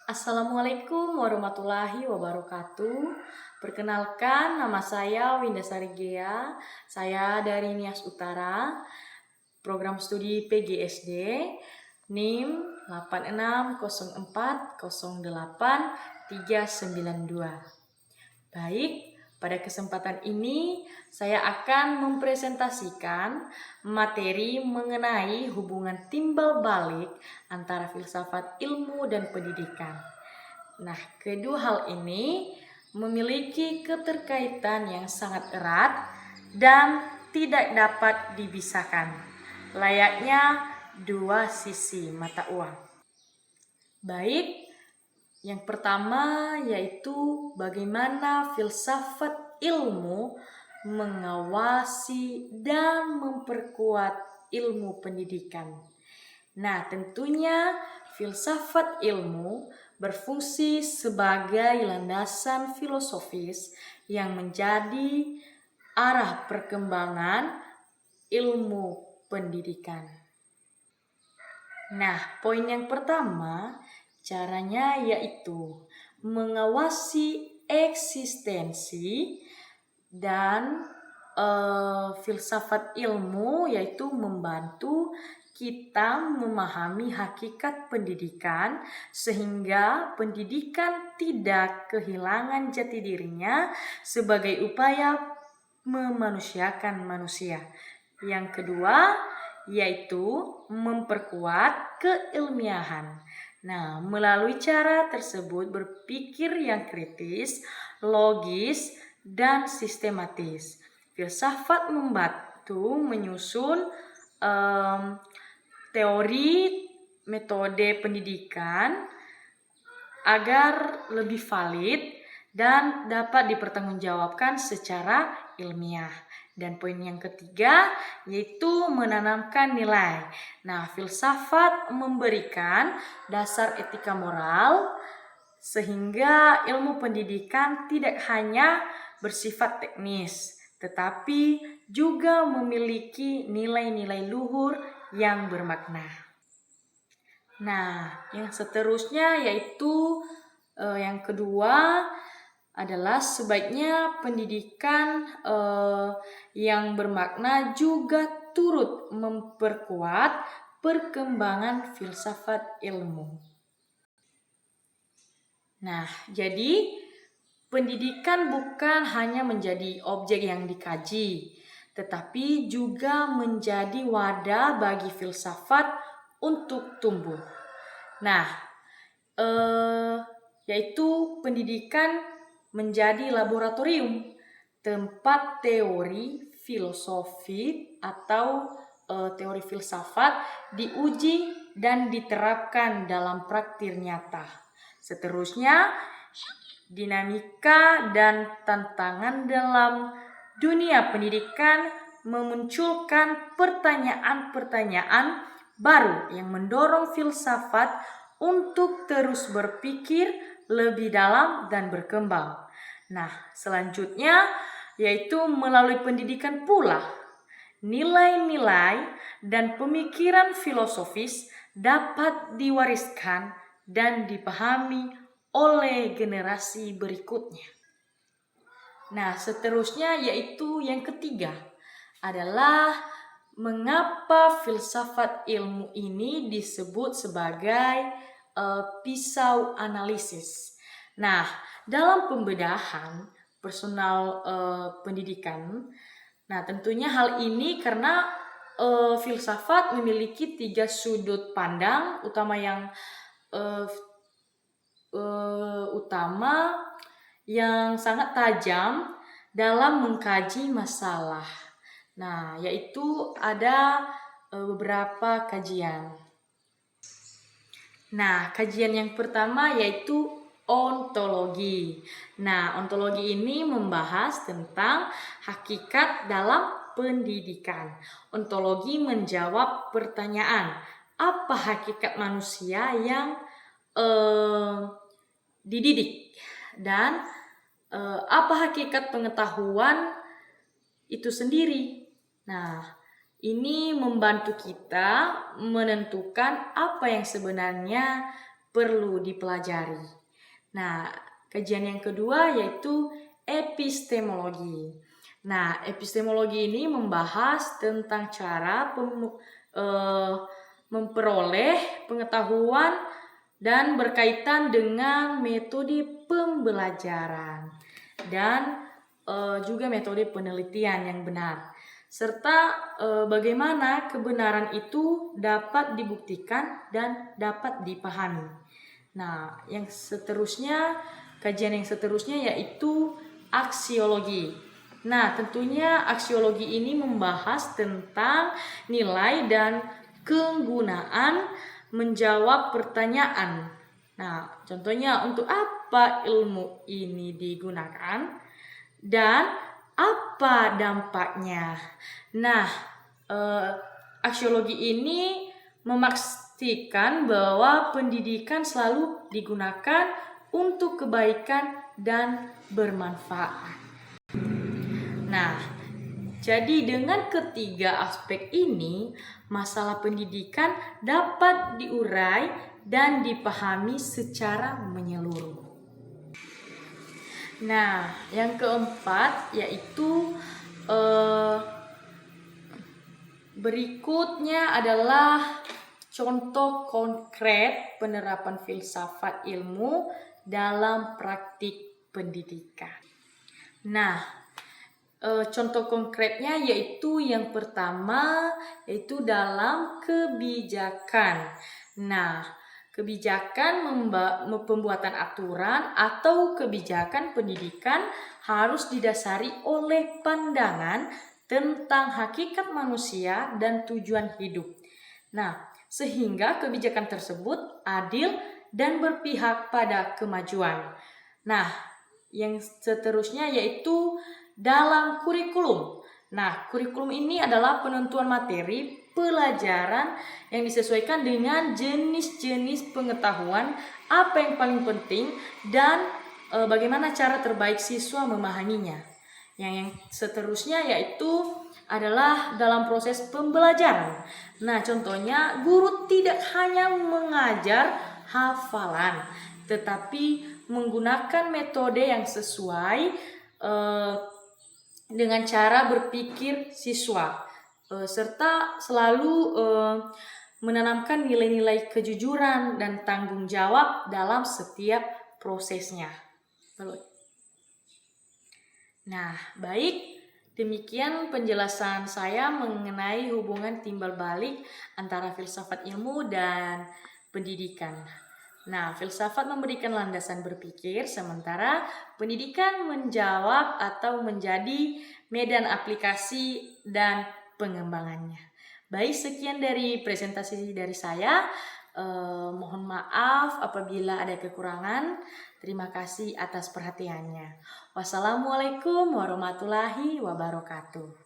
Assalamualaikum warahmatullahi wabarakatuh. Perkenalkan, nama saya Winda Sarigea. Saya dari Nias Utara, program studi PGSD, NIM 860408 392. Baik, pada kesempatan ini saya akan mempresentasikan materi mengenai hubungan timbal balik antara filsafat ilmu dan pendidikan. Nah, kedua hal ini memiliki keterkaitan yang sangat erat dan tidak dapat dipisahkan, layaknya dua sisi mata uang. Baik, yang pertama yaitu bagaimana filsafat ilmu mengawasi dan memperkuat ilmu pendidikan. Nah, tentunya filsafat ilmu berfungsi sebagai landasan filosofis yang menjadi arah perkembangan ilmu pendidikan. Nah, poin yang pertama, caranya yaitu mengawasi eksistensi dan filsafat ilmu yaitu membantu kita memahami hakikat pendidikan sehingga pendidikan tidak kehilangan jati dirinya sebagai upaya memanusiakan manusia. Yang kedua yaitu memperkuat keilmiahan. Nah, melalui cara tersebut berpikir yang kritis, logis, dan sistematis. Filsafat membantu menyusun teori metode pendidikan agar lebih valid dan dapat dipertanggungjawabkan secara ilmiah. Dan poin yang ketiga yaitu menanamkan nilai. Nah, filsafat memberikan dasar etika moral sehingga ilmu pendidikan tidak hanya bersifat teknis, tetapi juga memiliki nilai-nilai luhur yang bermakna. Nah, yang seterusnya yaitu yang kedua adalah sebaiknya pendidikan yang bermakna juga turut memperkuat perkembangan filsafat ilmu. Nah, jadi pendidikan bukan hanya menjadi objek yang dikaji, tetapi juga menjadi wadah bagi filsafat untuk tumbuh. Nah, yaitu pendidikan menjadi laboratorium, tempat teori filosofi atau teori filsafat diuji dan diterapkan dalam praktik nyata. Seterusnya, dinamika dan tantangan dalam dunia pendidikan memunculkan pertanyaan-pertanyaan baru yang mendorong filsafat untuk terus berpikir lebih dalam dan berkembang. Nah, selanjutnya yaitu melalui pendidikan pula nilai-nilai dan pemikiran filosofis dapat diwariskan dan dipahami oleh generasi berikutnya. Nah, seterusnya yaitu yang ketiga adalah mengapa filsafat ilmu ini disebut sebagai pisau analisis. Nah, dalam pembedahan personal pendidikan, nah tentunya hal ini karena filsafat memiliki 3 sudut pandang utama yang utama yang sangat tajam dalam mengkaji masalah. Nah, yaitu ada beberapa kajian. Nah, kajian yang pertama yaitu ontologi. Nah, ontologi ini membahas tentang hakikat dalam pendidikan. Ontologi menjawab pertanyaan, apa hakikat manusia yang dididik dan apa hakikat pengetahuan itu sendiri. Nah, ini membantu kita menentukan apa yang sebenarnya perlu dipelajari. Nah, kajian yang kedua yaitu epistemologi. Nah, epistemologi ini membahas tentang cara memperoleh pengetahuan dan berkaitan dengan metode pembelajaran dan juga metode penelitian yang benar, serta bagaimana kebenaran itu dapat dibuktikan dan dapat dipahami. Nah, kajian yang seterusnya yaitu aksiologi. Nah, tentunya aksiologi ini membahas tentang nilai dan kegunaan menjawab pertanyaan. Nah, contohnya untuk apa ilmu ini digunakan dan apa dampaknya. Nah, aksiologi ini memastikan bahwa pendidikan selalu digunakan untuk kebaikan dan bermanfaat. Nah, jadi dengan ketiga aspek ini, masalah pendidikan dapat diurai dan dipahami secara menyeluruh. Nah, yang keempat yaitu berikutnya adalah contoh konkret penerapan filsafat ilmu dalam praktik pendidikan. Nah, contoh konkretnya yaitu yang pertama yaitu dalam kebijakan. Nah, kebijakan pembuatan aturan atau kebijakan pendidikan harus didasari oleh pandangan tentang hakikat manusia dan tujuan hidup. Nah, sehingga kebijakan tersebut adil dan berpihak pada kemajuan. Nah, yang seterusnya yaitu dalam kurikulum. Nah, kurikulum ini adalah penentuan materi pelajaran yang disesuaikan dengan jenis-jenis pengetahuan, apa yang paling penting, dan bagaimana cara terbaik siswa memahaminya. Yang seterusnya yaitu adalah dalam proses pembelajaran. Nah, contohnya guru tidak hanya mengajar hafalan, tetapi menggunakan metode yang sesuai dengan cara berpikir siswa, serta selalu menanamkan nilai-nilai kejujuran dan tanggung jawab dalam setiap prosesnya. Nah, baik, demikian penjelasan saya mengenai hubungan timbal balik antara filsafat ilmu dan pendidikan. Nah, filsafat memberikan landasan berpikir, sementara pendidikan menjawab atau menjadi medan aplikasi dan pengembangannya. Baik, sekian dari presentasi dari saya. Mohon maaf apabila ada kekurangan. Terima kasih atas perhatiannya. Wassalamualaikum warahmatullahi wabarakatuh.